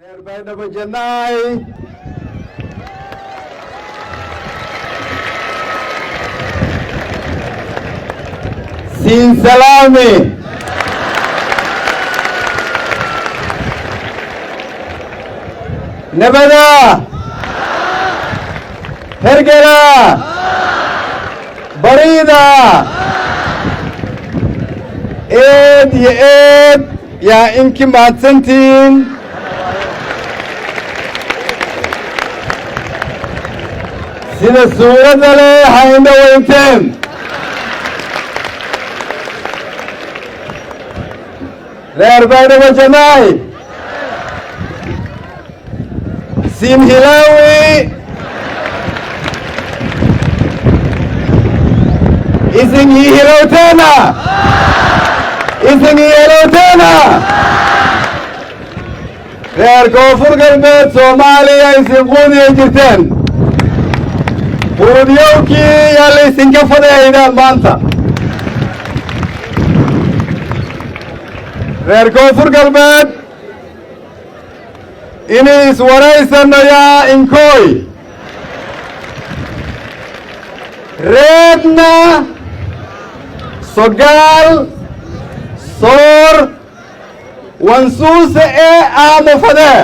reer baydhabo jannaay siin salaame nabada hergela bariida eed iyo eed yaa inki mahadsantiin sida suuradda leh ha indhaweynteen reer baydhabo jannaay siin hilaawi isin ii hilowteena isin ii hilowteena reer koonfur galbeed soomaaliya isin quudiya jirteen quudiyowkii yaa la isinka fadeeydaan maanta reer koonfur galbeed inay iswaraysanno yaa inkooy reedna sogaal soor wansuuse ee aamo fadee